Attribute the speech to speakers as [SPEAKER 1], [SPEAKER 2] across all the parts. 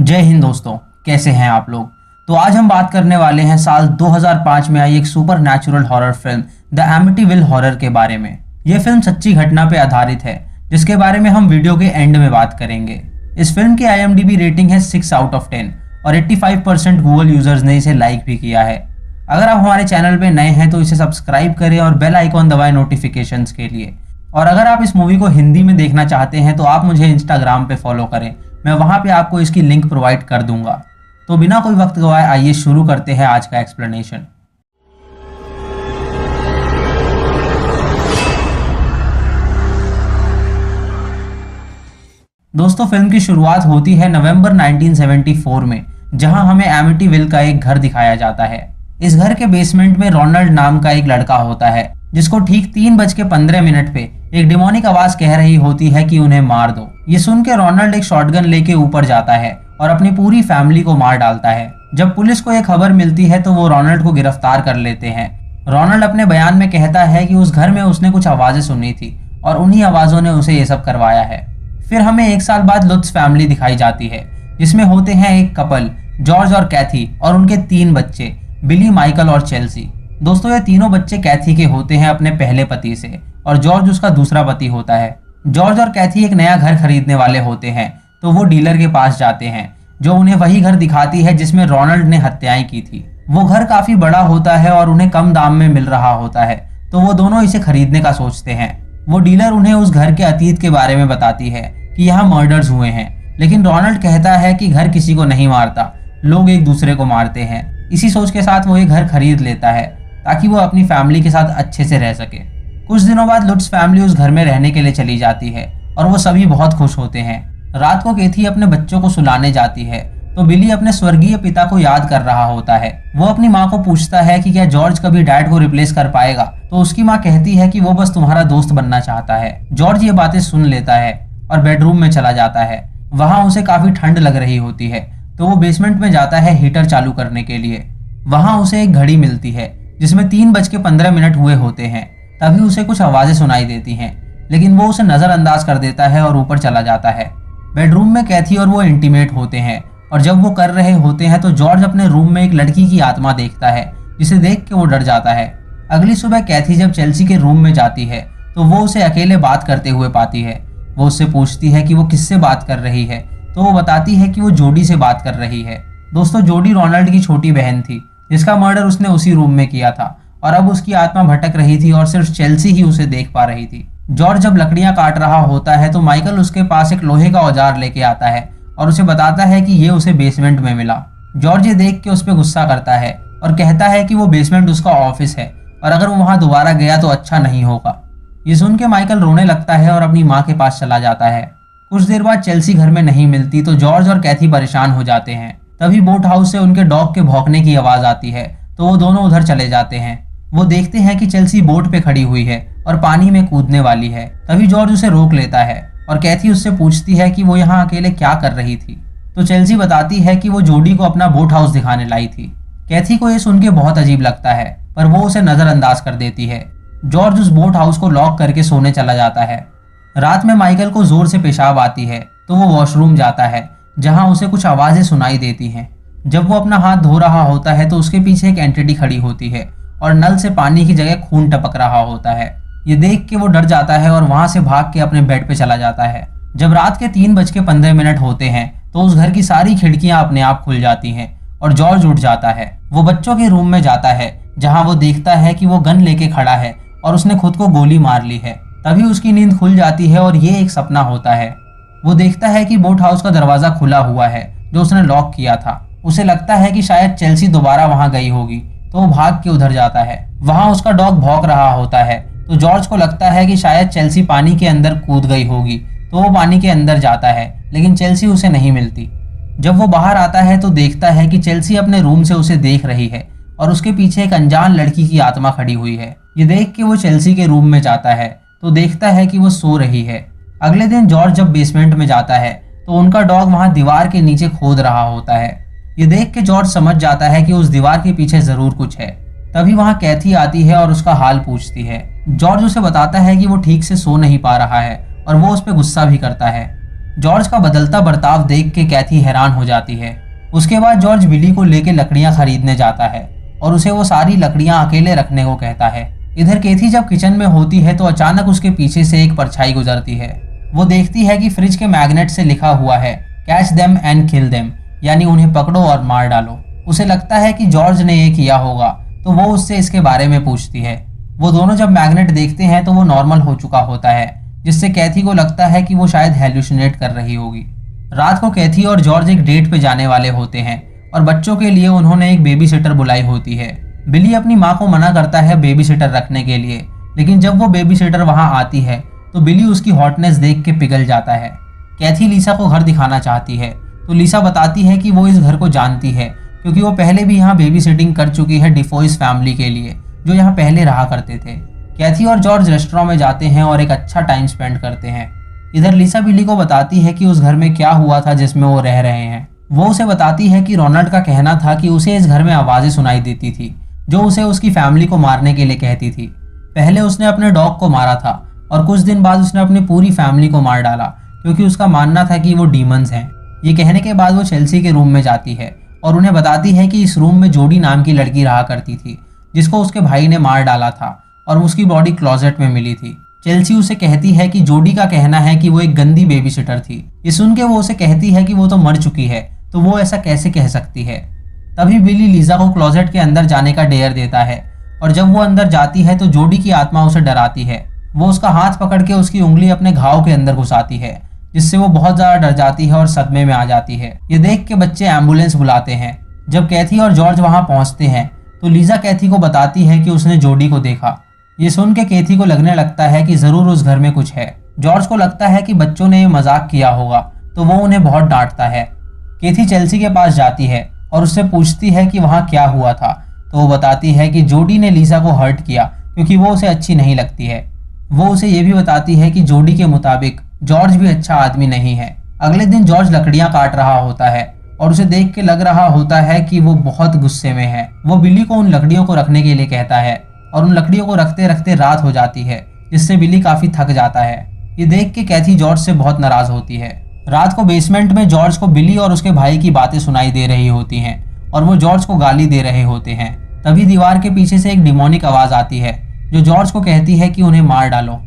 [SPEAKER 1] जय हिंद दोस्तों, कैसे हैं आप लोग। तो आज हम बात करने वाले हैं साल 2005 में आई एक super natural horror film the Amityville horror के बारे में। यह फिल्म सच्ची घटना पे आधारित है, जिसके बारे में हम वीडियो के एंड में बात करेंगे। इस फिल्म की IMDb रेटिंग है 6 आउट ऑफ 10 और 85% गूगल यूजर्स ने इसे लाइक भी किया है। अगर आप हमारे चैनल पे नए हैं तो इसे सब्सक्राइब करें और बेल आइकॉन दबाएं नोटिफिकेशंस के लिए। और अगर आप इस मूवी को हिंदी में देखना चाहते हैं तो आप मुझे इंस्टाग्राम पे फॉलो करें, मैं वहां पे आपको इसकी लिंक प्रोवाइड कर दूंगा। तो बिना कोई वक्त गवाए आइए शुरू करते हैं आज का एक्सप्लेनेशन। दोस्तों, फिल्म की शुरुआत होती है नवंबर 1974 में, जहां हमें एमिटीविल का एक घर दिखाया जाता है। इस घर के बेसमेंट में रोनाल्ड नाम का एक लड़का होता है, जिसको ठीक 3:15 पे एक डिमोनिक आवाज कह रही होती है कि उन्हें मार दो। ये सुन के रोनाल्ड एक शॉटगन लेके ऊपर जाता है और अपनी पूरी फैमिली को मार डालता है। जब पुलिस को यह खबर मिलती है तो वो रोनाल्ड को गिरफ्तार कर लेते हैं। रोनाल्ड अपने बयान में कहता है कि उस घर में उसने कुछ आवाजें सुनी थी और उन्हीं आवाजों ने उसे ये सब करवाया है। फिर हमें एक साल बाद लुत्स फैमिली दिखाई जाती है, जिसमें होते हैं एक कपल जॉर्ज और कैथी और उनके 3 बच्चे बिली, माइकल और चेल्सी। दोस्तों, ये तीनों बच्चे कैथी के होते हैं अपने पहले पति से, और जॉर्ज उसका दूसरा पति होता है। जॉर्ज और कैथी एक नया घर खरीदने वाले होते हैं, तो वो डीलर के पास जाते हैं, जो उन्हें वही घर दिखाती है जिसमें रोनाल्ड ने हत्याएं की थी। वो घर काफी बड़ा होता है और उन्हें कम दाम में मिल रहा होता है, तो वो दोनों इसे खरीदने का सोचते हैं। वो डीलर उन्हें उस घर के अतीत के बारे में बताती है कि यहाँ मर्डर्स हुए हैं, लेकिन रोनाल्ड कहता है कि घर किसी को नहीं मारता, लोग एक दूसरे को मारते हैं। इसी सोच के साथ वो ये घर खरीद लेता है ताकि वो अपनी फैमिली के साथ अच्छे से रह सके। कुछ दिनों बाद लुट्स फैमिली उस घर में रहने के लिए चली जाती है और वो सभी बहुत खुश होते हैं। रात को कैथी अपने बच्चों को सुलाने जाती है तो बिली अपने स्वर्गीय पिता को याद कर रहा होता है। वो अपनी माँ को पूछता है कि क्या जॉर्ज कभी डैड को रिप्लेस कर पाएगा, तो उसकी माँ कहती है कि वो बस तुम्हारा दोस्त बनना चाहता है। जॉर्ज ये बातें सुन लेता है और बेडरूम में चला जाता है। वहाँ उसे काफी ठंड लग रही होती है, तो वो बेसमेंट में जाता है हीटर चालू करने के लिए। वहाँ उसे एक घड़ी मिलती है जिसमें 3:15 हुए होते हैं। तभी उसे कुछ आवाजें सुनाई देती हैं, लेकिन वो उसे नजरअंदाज कर देता है और ऊपर चला जाता है। बेडरूम में कैथी और वो इंटीमेट होते हैं, और जब वो कर रहे होते हैं तो जॉर्ज अपने रूम में एक लड़की की आत्मा देखता है, जिसे देख के वो डर जाता है। अगली सुबह कैथी जब चेल्सी के रूम में जाती है तो वो उसे अकेले बात करते हुए पाती है। वो उससे पूछती है कि वो किससे बात कर रही है, तो वो बताती है कि वो जोडी से बात कर रही है। दोस्तों, जोडी रोनाल्ड की छोटी बहन थी, जिसका मर्डर उसने उसी रूम में किया था, और अब उसकी आत्मा भटक रही थी और सिर्फ चेल्सी ही उसे देख पा रही थी। जॉर्ज जब लकड़ियां काट रहा होता है तो माइकल उसके पास एक लोहे का औजार लेके आता है और उसे बताता है कि ये उसे बेसमेंट में मिला। जॉर्ज ये देख के उस पर गुस्सा करता है और कहता है कि वो बेसमेंट उसका ऑफिस है और अगर वो वहां दोबारा गया तो अच्छा नहीं होगा। ये सुन के माइकल रोने लगता है और अपनी माँ के पास चला जाता है। कुछ देर बाद चेल्सी घर में नहीं मिलती तो जॉर्ज और कैथी परेशान हो जाते हैं। तभी बोट हाउस से उनके डॉग के भौंकने की आवाज आती है, तो वो दोनों उधर चले जाते हैं। वो देखते हैं कि चेल्सी बोट पे खड़ी हुई है और पानी में कूदने वाली है। तभी जॉर्ज उसे रोक लेता है और कैथी उससे पूछती है कि वो यहाँ अकेले क्या कर रही थी, तो चेल्सी बताती है कि वो जोडी को अपना बोट हाउस दिखाने लाई थी। कैथी को ये सुन के बहुत अजीब लगता है, पर वो उसे नजरअंदाज कर देती है। जॉर्ज उस बोट हाउस को लॉक करके सोने चला जाता है। रात में माइकल को जोर से पेशाब आती है, तो वो वॉशरूम जाता है, जहाँ उसे कुछ आवाजें सुनाई देती हैं। जब वो अपना हाथ धो रहा होता है तो उसके पीछे एक एंटिटी खड़ी होती है और नल से पानी की जगह खून टपक रहा होता है। ये देख के वो डर जाता है और वहां से भाग के अपने बेड पे चला जाता है। जब रात के 3:15 होते हैं तो उस घर की सारी खिड़कियां अपने आप खुल जाती हैं और जॉर्ज उठ जाता है। वो बच्चों के रूम में जाता है, जहां वो देखता है कि वो गन लेके खड़ा है और उसने खुद को गोली मार ली है। तभी उसकी नींद खुल जाती है और ये एक सपना होता है। वो देखता है कि बोट हाउस का दरवाजा खुला हुआ है, जो उसने लॉक किया था। उसे लगता है कि शायद चेल्सी दोबारा वहां गई होगी, तो वो भाग के उधर जाता है। वहां उसका डॉग भौंक रहा होता है, तो जॉर्ज को लगता है कि शायद चेल्सी पानी के अंदर कूद गई होगी, तो वो पानी के अंदर जाता है, लेकिन चेल्सी उसे नहीं मिलती। जब वो बाहर आता है तो देखता है कि चेल्सी अपने रूम से उसे देख रही है और उसके पीछे एक अनजान लड़की की आत्मा खड़ी हुई है। ये देख के वो चेल्सी के रूम में जाता है तो देखता है कि वो सो रही है। अगले दिन जॉर्ज जब बेसमेंट में जाता है तो उनका डॉग वहां दीवार के नीचे खोद रहा होता है। ये देख के जॉर्ज समझ जाता है कि उस दीवार के पीछे जरूर कुछ है। तभी वहां कैथी आती है और उसका हाल पूछती है। जॉर्ज उसे बताता है कि वो ठीक से सो नहीं पा रहा है और वो उस पर गुस्सा भी करता है। जॉर्ज का बदलता बर्ताव देख के कैथी हैरान हो जाती है। उसके बाद जॉर्ज बिली को लेके लकड़ियां खरीदने जाता है और उसे वो सारी लकड़ियां अकेले रखने को कहता है। इधर कैथी जब किचन में होती है तो अचानक उसके पीछे से एक परछाई गुजरती है। वो देखती है कि फ्रिज के मैग्नेट से लिखा हुआ है catch them and kill them, यानी उन्हें पकड़ो और मार डालो। उसे लगता है कि जॉर्ज ने ये किया होगा, तो वो उससे इसके बारे में पूछती है। वो दोनों जब मैग्नेट देखते हैं तो वो नॉर्मल हो चुका होता है, जिससे कैथी को लगता है कि वो शायद हेलुसिनेट कर रही होगी। रात को कैथी और जॉर्ज एक डेट पे जाने वाले होते हैं और बच्चों के लिए उन्होंने एक बेबी सिटर बुलाई होती है। बिली अपनी माँ को मना करता है बेबी सिटर रखने के लिए, लेकिन जब वो बेबी सिटर वहां आती है तो बिली उसकी हॉटनेस देख के पिघल जाता है। कैथी लिसा को घर दिखाना चाहती है तो लिसा बताती है कि वो इस घर को जानती है क्योंकि वो पहले भी यहाँ बेबी सिटिंग कर चुकी है डिफोइस फैमिली के लिए, जो यहाँ पहले रहा करते थे। कैथी और जॉर्ज रेस्टोरेंट में जाते हैं और एक अच्छा टाइम स्पेंड करते हैं। इधर लिसा बिली को बताती है कि उस घर में क्या हुआ था जिसमें वो रह रहे हैं। वो उसे बताती है कि रोनाल्ड का कहना था कि उसे इस घर में आवाजें सुनाई देती थी जो उसे उसकी फैमिली को मारने के लिए कहती थी। पहले उसने अपने डॉग को मारा था और कुछ दिन बाद उसने अपनी पूरी फैमिली को मार डाला क्योंकि उसका मानना था कि वो डीमंस हैं। ये कहने के बाद वो चेल्सी के रूम में जाती है और उन्हें बताती है कि इस रूम में जोडी नाम की लड़की रहा करती थी जिसको उसके भाई ने मार डाला था और उसकी बॉडी क्लोजेट में मिली थी। चेल्सी उसे कहती है कि जोडी का कहना है कि वो एक गंदी बेबी सिटर थी। ये सुन के वो उसे कहती है कि वो तो मर चुकी है, तो वो ऐसा कैसे कह सकती है। तभी बिली लिसा को क्लोजेट के अंदर जाने का डेयर देता है और जब वो अंदर जाती है तो जोडी की आत्मा उसे डराती है। वो उसका हाथ पकड़ के उसकी उंगली अपने घाव के अंदर घुसाती है, जिससे वो बहुत ज्यादा डर जाती है और सदमे में आ जाती है। ये देख के बच्चे एम्बुलेंस बुलाते हैं। जब कैथी और जॉर्ज वहां पहुंचते हैं तो लिसा कैथी को बताती है कि उसने जोडी को देखा। ये सुन के कैथी को लगने लगता है कि जरूर उस घर में कुछ है। जॉर्ज को लगता है कि बच्चों ने ये मजाक किया होगा, तो वो उन्हें बहुत डांटता है। कैथी चेल्सी के पास जाती है और उससे पूछती है कि वहाँ क्या हुआ था, तो वो बताती है कि जोडी ने लिसा को हर्ट किया क्योंकि वो उसे अच्छी नहीं लगती है। वो उसे ये भी बताती है कि जोडी के मुताबिक जॉर्ज भी अच्छा आदमी नहीं है। अगले दिन जॉर्ज लकड़ियां काट रहा होता है और उसे देख के लग रहा होता है कि वो बहुत गुस्से में है। वो बिली को उन लकड़ियों को रखने के लिए कहता है और उन लकड़ियों को रखते रखते रात हो जाती है, जिससे बिली काफी थक जाता है। ये देख के कैथी जॉर्ज से बहुत नाराज होती है। रात को बेसमेंट में जॉर्ज को बिली और उसके भाई की बातें सुनाई दे रही होती हैं और वो जॉर्ज को गाली दे रहे होते हैं। तभी दीवार के पीछे से एक डिमोनिक आवाज आती है जो जॉर्ज को कहती है कि उन्हें मार डालो।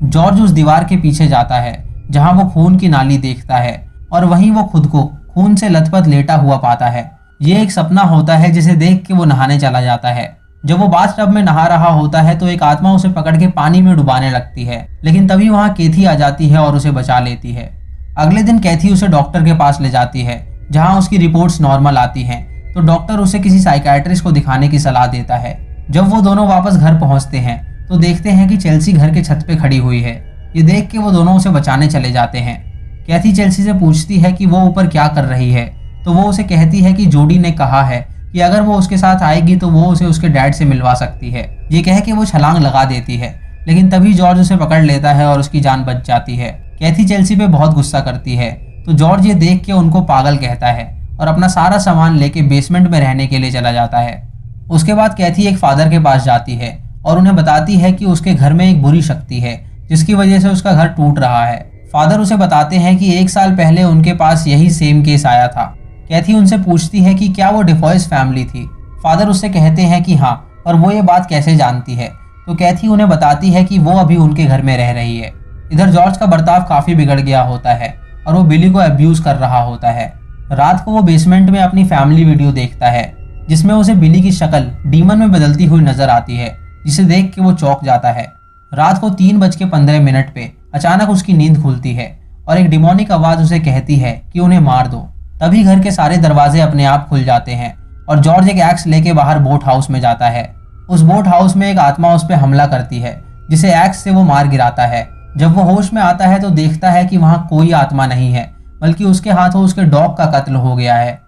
[SPEAKER 1] जॉर्ज उस दीवार के पीछे जाता है जहां वो खून की नाली देखता है और वहीं वो खुद को खून से लथपथ लेटा हुआ पाता है। ये एक सपना होता है जिसे देख के वो नहाने चला जाता है। जब वो बाथटब में नहा रहा होता है तो एक आत्मा उसे पकड़ के पानी में डुबाने लगती है, लेकिन तभी वहां कैथी आ जाती है और उसे बचा लेती है। अगले दिन कैथी उसे डॉक्टर के पास ले जाती है जहां उसकी रिपोर्ट्स नॉर्मल आती हैं, तो डॉक्टर उसे किसी साइकियाट्रिस्ट को दिखाने की सलाह देता है। जब वो दोनों वापस घर पहुंचते हैं तो देखते हैं कि चेल्सी घर के छत पे खड़ी हुई है। ये देख के वो दोनों उसे बचाने चले जाते हैं। कैथी चेल्सी से पूछती है कि वो ऊपर क्या कर रही है, तो वो उसे कहती है कि जोडी ने कहा है कि अगर वो उसके साथ आएगी तो वो उसे उसके डैड से मिलवा सकती है। ये कह के वो छलांग लगा देती है, लेकिन तभी जॉर्ज उसे पकड़ लेता है और उसकी जान बच जाती है। कैथी चेल्सी पे बहुत गुस्सा करती है, तो जॉर्ज ये देख के उनको पागल कहता है और अपना सारा सामान लेके बेसमेंट में रहने के लिए चला जाता है। उसके बाद कैथी एक फादर के पास जाती है और उन्हें बताती है कि उसके घर में एक बुरी शक्ति है जिसकी वजह से उसका घर टूट रहा है। फादर उसे बताते हैं कि 1 साल पहले उनके पास यही सेम केस आया था। कैथी उनसे पूछती है कि क्या वो डिफॉइस फैमिली थी। फादर उससे कहते हैं कि हाँ, और वो ये बात कैसे जानती है, तो कैथी उन्हें बताती है कि वो अभी उनके घर में रह रही है। इधर जॉर्ज का बर्ताव काफी बिगड़ गया होता है और वो बिली को अब्यूज कर रहा होता है। रात को वो बेसमेंट में अपनी फैमिली वीडियो देखता है जिसमें उसे बिली की शक्ल डीमन में बदलती हुई नजर आती है, जिसे देख के वो चौंक जाता है। रात को 3:15 पे अचानक उसकी नींद खुलती है और एक डिमोनिक आवाज उसे कहती है कि उन्हें मार दो। तभी घर के सारे दरवाजे अपने आप खुल जाते हैं और जॉर्ज एक एक्स लेके बाहर बोट हाउस में जाता है। उस बोट हाउस में एक आत्मा उस पर हमला करती है जिसे एक्स से वो मार गिराता है। जब वो होश में आता है तो देखता है कि वहाँ कोई आत्मा नहीं है, बल्कि उसके हाथों उसके डॉग का कत्ल हो गया है।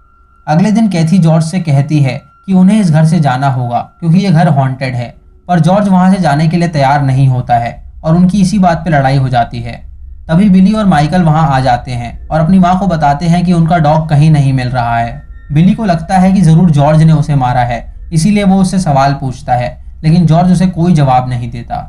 [SPEAKER 1] अगले दिन कैथी जॉर्ज से कहती है कि उन्हें इस घर से जाना होगा क्योंकि ये घर हॉन्टेड है, पर जॉर्ज वहां से जाने के लिए तैयार नहीं होता है और उनकी इसी बात पे लड़ाई हो जाती है। तभी बिली और माइकल वहां आ जाते हैं और अपनी माँ को बताते हैं कि उनका डॉग कहीं नहीं मिल रहा है। बिली को लगता है कि जरूर जॉर्ज ने उसे मारा है, इसीलिए वो उससे सवाल पूछता है, लेकिन जॉर्ज उसे कोई जवाब नहीं देता।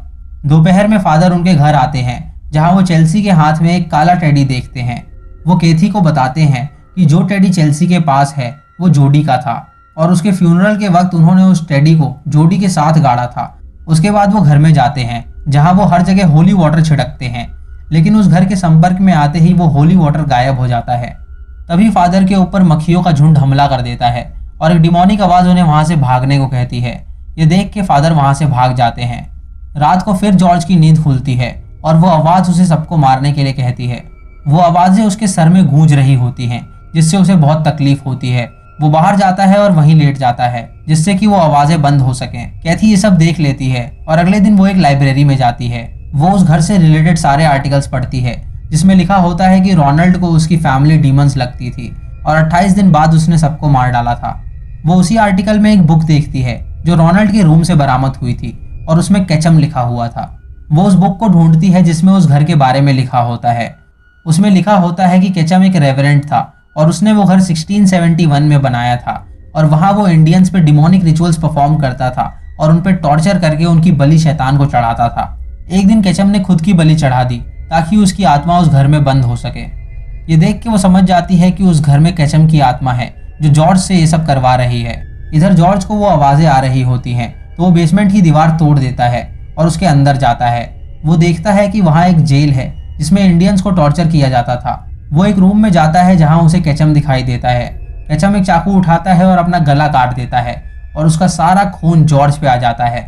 [SPEAKER 1] दोपहर में फादर उनके घर आते हैं जहां वो चेल्सी के हाथ में एक काला टेडी देखते हैं। वो कैथी को बताते हैं कि जो टेडी चेल्सी के पास है वो जोडी का था और उसके फ्यूनरल के वक्त उन्होंने उस टेडी को जोडी के साथ गाड़ा था। उसके बाद वो घर में जाते हैं जहां वो हर जगह होली वाटर छिड़कते हैं, लेकिन उस घर के संपर्क में आते ही वो होली वाटर गायब हो जाता है। तभी फादर के ऊपर मक्खियों का झुंड हमला कर देता है और एक डिमोनिक आवाज उन्हें वहां से भागने को कहती है। ये देख के फादर वहां से भाग जाते हैं। रात को फिर जॉर्ज की नींद खुलती है और वो आवाज उसे सबको मारने के लिए कहती है। वो आवाजें उसके सर में गूंज रही होती हैं, जिससे उसे बहुत तकलीफ होती है। वो बाहर जाता है और वहीं लेट जाता है जिससे कि वो आवाजें बंद हो सकें। कैथी ये सब देख लेती है और अगले दिन वो एक लाइब्रेरी में जाती है। वो उस घर से रिलेटेड सारे आर्टिकल्स पढ़ती है जिसमें लिखा होता है कि रोनाल्ड को उसकी फैमिली डीमंस लगती थी और 28 दिन बाद उसने सबको मार डाला था। वो उसी आर्टिकल में एक बुक देखती है जो रोनाल्ड के रूम से बरामद हुई थी और उसमें केचम लिखा हुआ था। वो उस बुक को ढूंढती है जिसमें उस घर के बारे में लिखा होता है। उसमें लिखा होता है कि केचम एक रेवरेंट था और उसने वो घर 1671 में बनाया था और वहाँ वो इंडियंस पे डिमोनिक रिचुअल्स परफॉर्म करता था और उन पे टॉर्चर करके उनकी बलि शैतान को चढ़ाता था। एक दिन केचम ने खुद की बलि चढ़ा दी ताकि उसकी आत्मा उस घर में बंद हो सके। ये देख के वो समझ जाती है कि उस घर में केचम की आत्मा है जो जॉर्ज से ये सब करवा रही है। इधर जॉर्ज को वो आवाजें आ रही होती हैं तो वो बेसमेंट की दीवार तोड़ देता है और उसके अंदर जाता है। वो देखता है कि वहाँ एक जेल है जिसमें इंडियंस को टॉर्चर किया जाता था। वो एक रूम में जाता है जहाँ उसे केचम दिखाई देता है। केचम एक चाकू उठाता है और अपना गला काट देता है और उसका सारा खून जॉर्ज पे आ जाता है,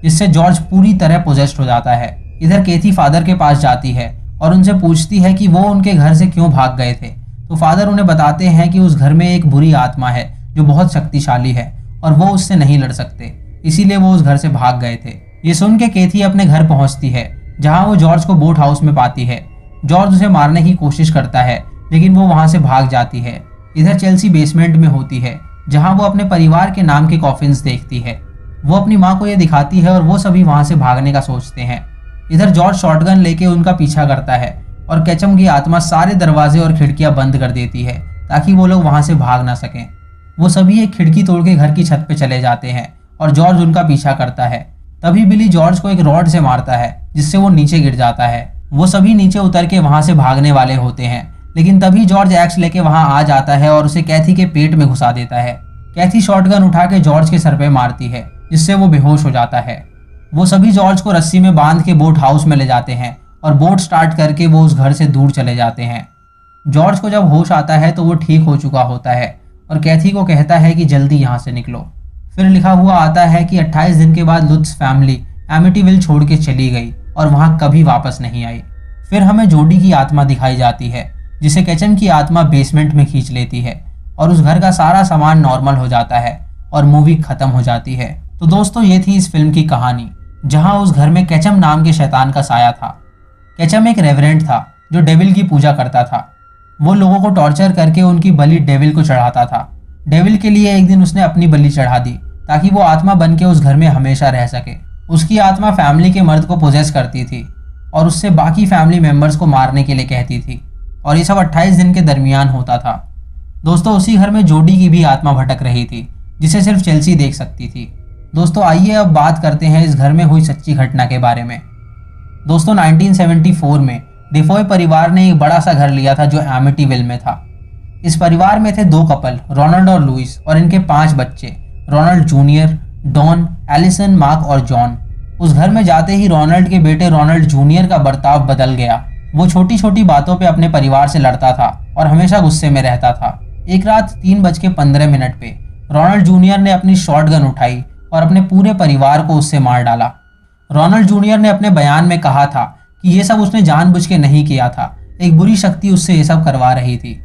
[SPEAKER 1] जिससे जॉर्ज पूरी तरह पोजेस्ड हो जाता है। इधर कैथी फादर के पास जाती है और उनसे पूछती है कि वो उनके घर से क्यों भाग गए थे। तो फादर उन्हें बताते हैं कि उस घर में एक बुरी आत्मा है जो बहुत शक्तिशाली है और वो उससे नहीं लड़ सकते, इसीलिए वो उस घर से भाग गए थे। ये सुन के कैथी अपने घर पहुंचती है जहां वो जॉर्ज को बोट हाउस में पाती है। जॉर्ज उसे मारने की कोशिश करता है लेकिन वो वहां से भाग जाती है। इधर चेल्सी बेसमेंट में होती है जहां वो अपने परिवार के नाम के कॉफिन्स देखती है। वो अपनी माँ को ये दिखाती है और वो सभी वहां से भागने का सोचते हैं। इधर जॉर्ज शॉटगन लेके उनका पीछा करता है और केचम की आत्मा सारे दरवाजे और खिड़कियां बंद कर देती है ताकि वो लोग वहां से भाग ना सकें। वो सभी एक खिड़की तोड़ के घर की छत पे चले जाते हैं और जॉर्ज उनका पीछा करता है। तभी बिली जॉर्ज को एक रॉड से मारता है जिससे वो नीचे गिर जाता है। वो सभी नीचे उतर के वहां से भागने वाले होते हैं, लेकिन तभी जॉर्ज एक्स लेके वहां आ जाता है और उसे कैथी के पेट में घुसा देता है। कैथी शॉटगन उठा के जॉर्ज के सर पे मारती है जिससे वो बेहोश हो जाता है। वो सभी जॉर्ज को रस्सी में बांध के बोट हाउस में ले जाते हैं और बोट स्टार्ट करके वो उस घर से दूर चले जाते हैं। जॉर्ज को जब होश आता है तो वो ठीक हो चुका होता है और कैथी को कहता है कि जल्दी यहाँ से निकलो। फिर लिखा हुआ आता है कि 28 दिन के बाद लुत्स फैमिली एमिटीविल छोड़ के चली गई और वहां कभी वापस नहीं आई। फिर हमें जोडी की आत्मा दिखाई जाती है जिसे केचम की आत्मा बेसमेंट में खींच लेती है और उस घर का सारा सामान नॉर्मल हो जाता है और मूवी खत्म हो जाती है। तो दोस्तों ये थी इस फिल्म की कहानी जहां उस घर में केचम नाम के शैतान का साया था। केचम एक रेवरेंट था जो डेविल की पूजा करता था। वो लोगों को टॉर्चर करके उनकी बलि डेविल को चढ़ाता था। डेविल के लिए एक दिन उसने अपनी बलि चढ़ा दी ताकि वो आत्मा बन के उस घर में हमेशा रह सके। उसकी आत्मा फैमिली के मर्द को पोजेस करती थी और उससे बाकी फैमिली मेंबर्स को मारने के लिए कहती थी और ये सब 28 दिन के दरमियान होता था। दोस्तों उसी घर में जोडी की भी आत्मा भटक रही थी जिसे सिर्फ चेल्सी देख सकती थी। दोस्तों आइए अब बात करते हैं इस घर में हुई सच्ची घटना के बारे में। दोस्तों 1974 में डिफॉय परिवार ने एक बड़ा सा घर लिया था जो एमिटीविल में था। इस परिवार में थे 2 कपल, रोनाल्ड और लुइस, और इनके 5 बच्चे, Ronald junior, Don, Allison, Mark और जॉन। उस घर में जाते ही रोनाल्ड के बेटे रोनाल्ड जूनियर का बर्ताव बदल गया। वो छोटी छोटी बातों पे अपने परिवार से लड़ता था और हमेशा गुस्से में रहता था। एक रात 3:15 पे रोनाल्ड जूनियर ने अपनी शॉटगन उठाई और अपने पूरे परिवार को उससे मार डाला। रोनाल्ड जूनियर ने अपने बयान में कहा था कि ये सब उसने जानबूझ के नहीं किया था, एक बुरी शक्ति उससे ये सब करवा रही थी।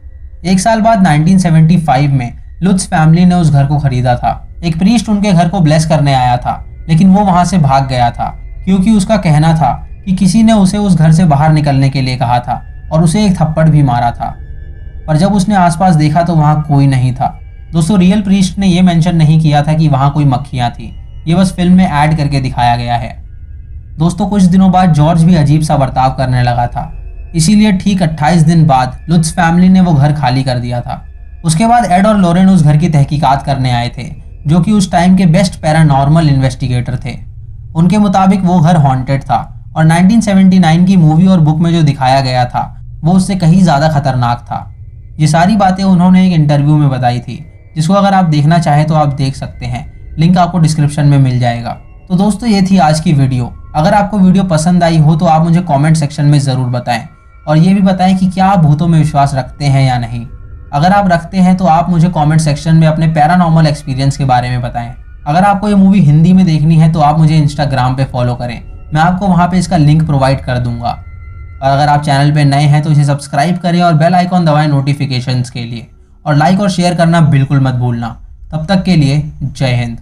[SPEAKER 1] 1 साल बाद 1975 में लुत्स फैमिली ने उस घर को खरीदा था। एक प्रीस्ट उनके घर को ब्लेस करने आया था, लेकिन वो वहां से भाग गया था क्योंकि उसका कहना था कि किसी ने उसे उस घर से बाहर निकलने के लिए कहा था और उसे एक थप्पड़ भी मारा था। पर जब उसने आसपास देखा तो वहां कोई नहीं था। दोस्तों रियल प्रीस्ट ने यह मेंशन नहीं किया था कि वहां कोई मक्खियां थी, ये बस फिल्म में ऐड करके दिखाया गया है। दोस्तों कुछ दिनों बाद जॉर्ज भी अजीब सा बर्ताव करने लगा था, इसीलिए ठीक 28 दिन बाद लुत्स फैमिली ने वो घर खाली कर दिया था। उसके बाद एड और लोरेन उस घर की तहकीकात करने आए थे, जो कि उस टाइम के बेस्ट पैरानॉर्मल इन्वेस्टिगेटर थे। उनके मुताबिक वो घर हॉन्टेड था और 1979 की मूवी और बुक में जो दिखाया गया था वो उससे कहीं ज़्यादा खतरनाक था। ये सारी बातें उन्होंने एक इंटरव्यू में बताई थी, जिसको अगर आप देखना चाहें तो आप देख सकते हैं, लिंक आपको डिस्क्रिप्शन में मिल जाएगा। तो दोस्तों ये थी आज की वीडियो। अगर आपको वीडियो पसंद आई हो तो आप मुझे कमेंट सेक्शन में ज़रूर बताएं, और ये भी बताएं कि क्या आप भूतों में विश्वास रखते हैं या नहीं। अगर आप रखते हैं तो आप मुझे कमेंट सेक्शन में अपने पैरानॉर्मल एक्सपीरियंस के बारे में बताएं। अगर आपको ये मूवी हिंदी में देखनी है तो आप मुझे इंस्टाग्राम पे फॉलो करें, मैं आपको वहाँ पे इसका लिंक प्रोवाइड कर दूंगा। और अगर आप चैनल पे नए हैं तो इसे सब्सक्राइब करें और बेल आइकॉन दबाएं नोटिफिकेशंस के लिए, और लाइक और शेयर करना बिल्कुल मत भूलना। तब तक के लिए जय हिंद।